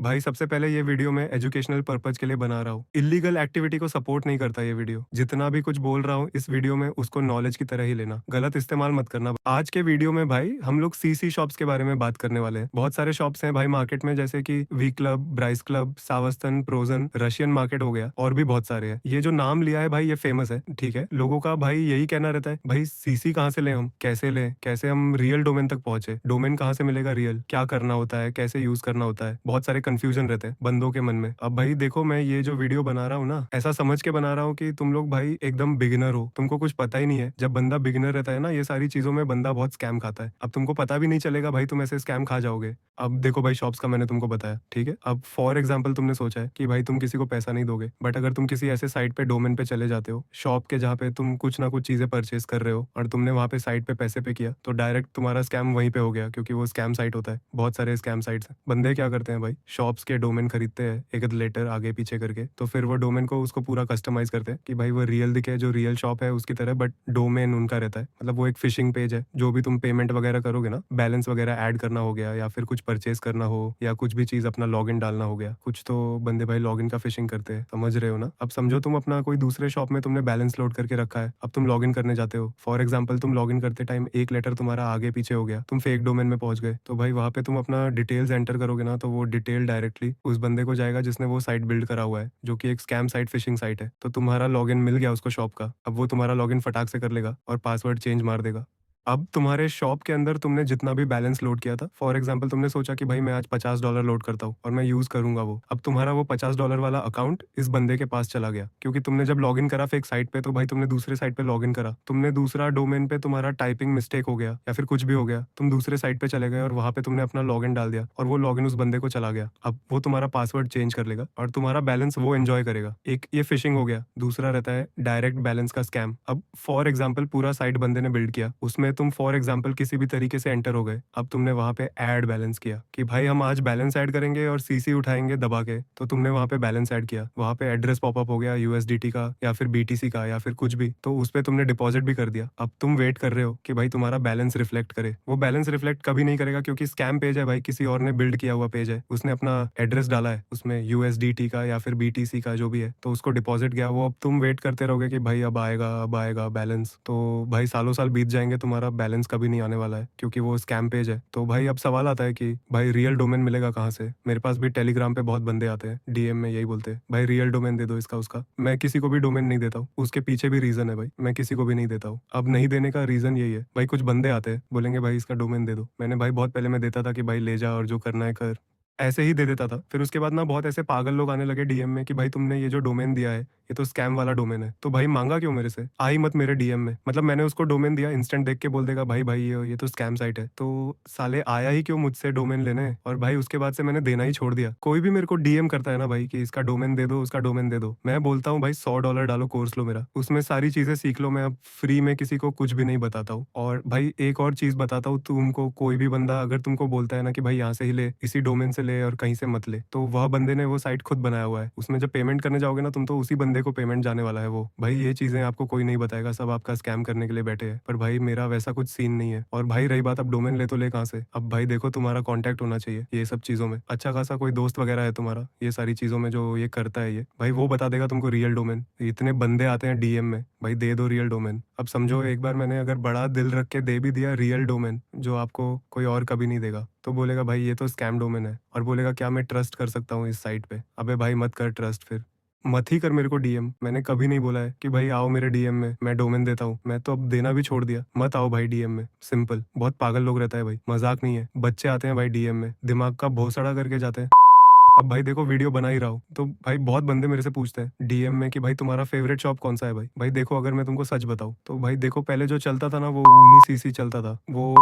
भाई सबसे पहले ये वीडियो मैं एजुकेशनल पर्पज के लिए बना रहा हूँ। इल्लीगल एक्टिविटी को सपोर्ट नहीं करता ये वीडियो। जितना भी कुछ बोल रहा हूँ इस वीडियो में उसको नॉलेज की तरह ही लेना। गलत इस्तेमाल मत करना। आज के वीडियो में भाई हम लोग सीसी शॉप्स के बारे में बात करने वाले हैं। बहुत सारे शॉप्स हैं भाई मार्केट में जैसे कि वी क्लब, ब्राइस क्लब, सावस्तन, प्रोजन, रशियन मार्केट हो गया और भी बहुत सारे हैं। ये जो नाम लिया है भाई ये फेमस है, ठीक है। लोगों का भाई यही कहना रहता है भाई सीसी कहाँ से लें हम, कैसे लें, कैसे हम रियल डोमेन तक पहुंचे, डोमेन कहाँ से मिलेगा रियल, क्या करना होता है, कैसे यूज करना होता है। बहुत सारे कंफ्यूजन रहते हैं बंदों के मन में। अब भाई देखो मैं ये जो वीडियो बना रहा हूँ ना ऐसा समझ के बना रहा हूँ कि तुम लोग भाई एकदम बिगिनर हो, तुमको कुछ पता ही नहीं है। जब बंदा बिगिनर रहता है ना ये सारी चीजों में बंदा बहुत स्कैम खाता है। अब तुमको पता भी नहीं चलेगा भाई तुम ऐसे स्कैम खा जाओगे। अब देखो भाई शॉप्स का मैंने तुमको बताया, ठीक है। अब फॉर एग्जाम्पल तुमने सोचा है कि भाई तुम किसी को पैसा नहीं दोगे, बट अगर तुम किसी ऐसे साइट पे डोमेन पे चले जाते हो शॉप के जहाँ पे तुम कुछ ना कुछ चीजें परचेज कर रहे हो और तुमने वहां पे साइट पे पैसे पे किया तो डायरेक्ट तुम्हारा स्कैम वहीं पे हो गया, क्योंकि वो स्कैम साइट होता है। बहुत सारे स्कैम साइट्स हैं। बंदे क्या करते हैं भाई शॉप्स के डोमेन खरीदते हैं एक लेटर आगे पीछे करके, तो फिर वो डोमेन को उसको पूरा कस्टमाइज करते हैं कि भाई वो रियल दिखे, जो रियल शॉप है उसकी तरह, बट डोमेन उनका रहता है। मतलब वो एक फिशिंग पेज है। जो भी तुम पेमेंट वगैरह करोगे ना, बैलेंस वगैरह ऐड करना हो गया या फिर कुछ परचेज करना हो या कुछ भी चीज अपना लॉगिन डालना हो गया, कुछ तो बंदे भाई लॉगिन का फिशिंग करते हैं, समझ रहे हो ना। अब समझो तुम अपना कोई दूसरे शॉप में तुमने बैलेंस लोड करके रखा है, अब तुम लॉगिन करने जाते हो। फॉर एग्जाम्पल तुम लॉगिन करते टाइम एक लेटर तुम्हारा आगे पीछे हो गया, तुम फेक डोमेन में पहुंच गए, तो भाई वहां पे तुम अपना डिटेल्स एंटर करोगे ना तो वो डिटेल डायरेक्टली उस बंदे को जाएगा जिसने वो साइट बिल्ड करा हुआ है, जो कि एक स्कैम साइट, फिशिंग साइट है। तो तुम्हारा लॉगिन मिल गया उसको शॉप का। अब वो तुम्हारा लॉगिन फटाक से कर लेगा और पासवर्ड चेंज मार देगा। अब तुम्हारे शॉप के अंदर तुमने जितना भी बैलेंस लोड किया था, फॉर एग्जांपल तुमने सोचा कि भाई मैं आज $50 लोड करता हूँ और मैं यूज करूंगा वो। अब तुम्हारा वो $50 वाला अकाउंट इस बंदे के पास चला गया, क्योंकि तुमने जब लॉगिन करा फेक साइट पे तो भाई तुमने दूसरे साइट पे लॉगिन करा, तुमने दूसरा डोमेन पे तुम्हारा टाइपिंग मिस्टेक हो गया या फिर कुछ भी हो गया, तुम दूसरे साइट पे चले गए और वहां पे तुमने अपना लॉगिन डाल दिया और वो लॉगिन उस बंदे को चला गया। अब वो तुम्हारा पासवर्ड चेंज कर लेगा और तुम्हारा बैलेंस वो एंजॉय करेगा। एक ये फिशिंग हो गया। दूसरा रहता है डायरेक्ट बैलेंस का स्कैम। अब फॉर एग्जाम्पल पूरा साइट बंदे ने बिल्ड किया, उसमें तुम फॉर एग्जाम्पल किसी भी तरीके से एंटर हो गए। अब तुमने वहां पे ऐड बैलेंस किया कि भाई हम आज बैलेंस ऐड करेंगे और सीसी उठाएंगे दबा के, तो तुमने वहां पे बैलेंस ऐड किया, वहां पे एड्रेस पॉपअप हो गया यूएसडीटी का या फिर बीटीसी का या फिर कुछ भी, तो उस पे तुमने डिपॉजिट भी कर दिया। अब तुम वेट कर रहे हो कि भाई तुम्हारा बैलेंस रिफ्लेक्ट करे। वो बैलेंस रिफ्लेक्ट कभी नहीं करेगा, क्योंकि स्कैम पेज है भाई, किसी और ने बिल्ड किया हुआ पेज है, उसने अपना एड्रेस डाला है उसमें यूएसडीटी का या फिर बीटीसी का जो भी है, तो उसको डिपॉजिट गया वो। अब तुम वेट करते रहोगे कि भाई अब आएगा बैलेंस, तो भाई सालों साल बीत जाएंगे, तुम्हारा बैलेंस कभी नहीं आने वाला है, क्योंकि वो स्कैम पेज है। तो भाई अब सवाल आता है कि भाई रियल डोमेन मिलेगा कहाँ से। मेरे पास भी टेलीग्राम पे बहुत बंदे आते हैं, डीएम में यही बोलते हैं भाई रियल डोमेन दे दो इसका उसका। मैं किसी को भी डोमेन नहीं देता हूँ, उसके पीछे भी रीजन है भाई, मैं किसी को भी नहीं देता हूँ। अब नहीं देने का रीजन यही है भाई, कुछ बंदे आते हैं बोलेंगे भाई इसका डोमेन दे दो। मैंने भाई बहुत पहले मैं देता था कि भाई ले जा और जो करना है कर, ऐसे ही दे देता था। फिर उसके बाद ना बहुत ऐसे पागल लोग आने लगे डीएम में कि भाई तुमने ये जो डोमेन दिया है ये तो स्कैम वाला डोमेन है, तो भाई मांगा क्यों मेरे से, आई मत मेरे डीएम में। मतलब मैंने उसको डोमेन दिया, इंस्टेंट देख के बोल देगा भाई भाई ये तो स्कैम साइट है, तो साले आया ही क्यों मुझसे डोमेन लेने। और भाई उसके बाद से मैंने देना ही छोड़ दिया। कोई भी मेरे को डीएम करता है ना भाई कि इसका डोमेन दे दो उसका डोमेन दे दो, मैं बोलता हूँ भाई $100 डालो, कोर्स लो मेरा, उसमें सारी चीजें सीख लो। मैं अब फ्री में किसी को कुछ भी नहीं बताता हूँ। और भाई एक और चीज बताता हूँ तुमको, कोई भी बंदा अगर तुमको बोलता है ना कि भाई यहाँ से ही ले, इसी डोमेन से ले और कहीं से मत ले, तो वह बंदे ने वो साइट खुद बनाया हुआ है। उसमें जब पेमेंट करने जाओगे ना तुम, तो उसी बंदे को पेमेंट जाने वाला है वो। भाई ये चीजें आपको कोई नहीं बताएगा, सब आपका स्कैम करने के लिए बैठे हैं। पर भाई मेरा वैसा कुछ सीन नहीं है। और भाई रही बात अब डोमेन ले तो ले कहाँ से, अब भाई देखो तुम्हारा कॉन्टैक्ट होना चाहिए ये सब चीजों में, अच्छा खासा कोई दोस्त वगैरह है तुम्हारा ये सारी चीजों में जो ये करता है, ये भाई वो बता देगा तुमको रियल डोमेन। इतने बंदे आते हैं डीएम में, भाई दे दो रियल डोमेन। अब समझो एक बार मैंने अगर बड़ा दिल रख के दे भी दिया रियल डोमेन, जो आपको कोई और कभी नहीं देगा, तो बोलेगा भाई ये तो स्कैम डोमेन है, और बोलेगा क्या मैं ट्रस्ट कर सकता हूँ इस साइट पे। अबे भाई मत कर ट्रस्ट, फिर मत ही कर मेरे को डीएम। मैंने कभी नहीं बोला है कि भाई आओ मेरे डीएम में मैं डोमेन देता हूँ, मैं तो अब देना भी छोड़ दिया। मत आओ भाई डीएम में, सिंपल। बहुत पागल लोग रहता है भाई, मजाक नहीं है। बच्चे आते हैं भाई डीएम में, दिमाग का भोसड़ा करके जाते हैं। अब भाई देखो वीडियो बना ही रहा हूँ तो भाई बहुत बंदे मेरे से पूछते हैं डीएम में कि भाई तुम्हारा फेवरेट शॉप कौन सा है। भाई भाई देखो अगर मैं तुमको सच बताऊँ तो भाई देखो पहले जो चलता था ना वो ऊनी सीसी चलता था, वो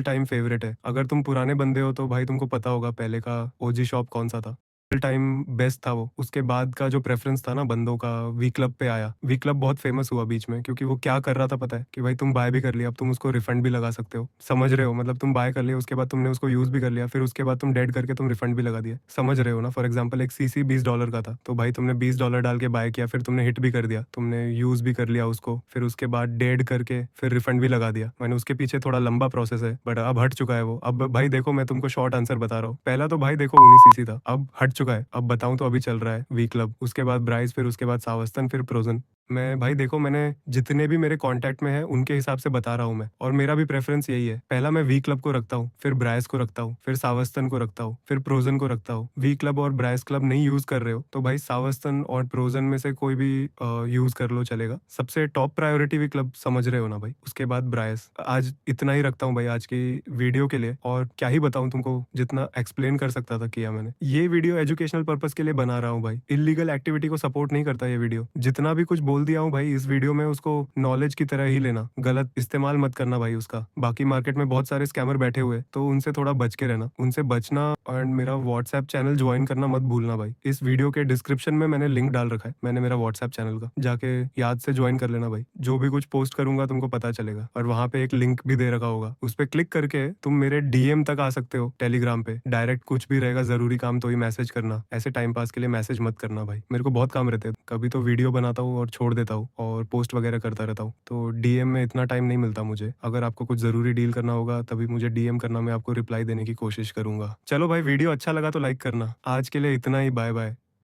टाइम फेवरेट है। अगर तुम पुराने बंदे हो तो भाई तुमको पता होगा पहले का ओजी शॉप कौन सा था। टाइम बेस्ट था वो। उसके बाद का जो प्रेफ़रेंस था ना बंदों का वी क्लब पे आया। वी क्लब बहुत फ़ेमस हुआ बीच में क्योंकि वो क्या कर रहा था पता है? कि भाई तुम बाय भी कर लिया, अब तुम उसको रिफंड भी लगा सकते हो। समझ रहे हो? मतलब तुम बाय कर लिया, उसके बाद तुमने उसको यूज़ भी कर लिया, फिर उसके बाद तुम डेड करके तुम रिफंड भी लगा दिया। समझ रहे हो ना? फॉर एग्ज़ाम्पल एक सीसी $20 का था, तो भाई तुमने $20 डाल के बाय किया, फिर तुमने हिट भी कर दिया, तुमने यूज़ भी कर लिया उसको, फिर उसके बाद डेड करके फिर रिफंड भी लगा दिया। मैंने उसके पीछे थोड़ा लंबा प्रोसेस है, बट अब हट चुका है वो। अब भाई देखो मैं तुमको शॉर्ट आंसर बता रहा हूँ। पहला तो भाई देखो 19 सीसी था, अब हट चुका है। अब बताऊँ तो अभी चल रहा है वी क्लब, उसके बाद ब्राइस, फिर उसके बाद सावस्तन, फिर प्रोज़न। मैं भाई देखो मैंने जितने भी मेरे कॉन्टैक्ट में हैं उनके हिसाब से बता रहा हूँ मैं, और मेरा भी प्रेफ़रेंस यही है। पहला मैं वी क्लब को रखता हूँ, फिर ब्राइस को रखता हूँ, फिर सावस्तन को रखता हूँ, फिर प्रोज़न को रखता हूँ। वी क्लब और ब्राइस क्लब नहीं यूज़ कर रहे हो तो भाई सावस्तन और प्रोज़न में से कोई भी यूज़ कर लो चलेगा। सबसे टॉप प्रायोरिटी वी क्लब, समझ रहे हो ना भाई? उसके बाद ब्राइस। आज इतना ही रखता हूँ भाई आज की वीडियो के लिए, और क्या ही बताऊँ तुमको, जितना एक्सप्लेन कर सकता था किया मैंने। ये वीडियो एजुकेशनल पर्पज़ के लिए बना रहा हूँ भाई। इल्लीगल एक्टिविटी को सपोर्ट नहीं करता ये वीडियो। जितना भी कुछ बोल दिया हूँ भाई इस वीडियो में, उसको नॉलेज की तरह ही लेना, गलत इस्तेमाल मत करना भाई उसका। बाकी मार्केट में बहुत सारे स्कैमर बैठे हुए हैं, तो उनसे थोड़ा बच के रहना, उनसे बचना, और मेरा व्हाट्सएप चैनल ज्वाइन करना मत भूलना भाई। इस वीडियो के डिस्क्रिप्शन में मैंने लिंक डाल रखा है, मैंने मेरा व्हाट्सएप चैनल का, जाके याद से ज्वाइन कर लेना भाई। जो भी कुछ पोस्ट करूंगा तुमको पता चलेगा, और वहां पे एक लिंक भी दे रखा होगा, उस पे क्लिक करके तुम मेरे डीएम तक आ सकते हो टेलीग्राम पे। डायरेक्ट कुछ भी रहेगा, जरूरी काम तो ही मैसेज करना, ऐसे टाइम पास के लिए मैसेज मत करना भाई। मेरे को बहुत काम रहते हैं, कभी तो वीडियो बनाता हूँ और छोड़ देता हूँ, और पोस्ट वगैरह करता रहता हूँ, तो डीएम में इतना टाइम नहीं मिलता मुझे। अगर आपको कुछ जरूरी डील करना होगा तभी मुझे डीएम करना, मैं आपको रिप्लाई देने की कोशिश करूंगा। चलो भाई, वीडियो अच्छा लगा तो लाइक करना। आज के लिए इतना ही, बाय बाय।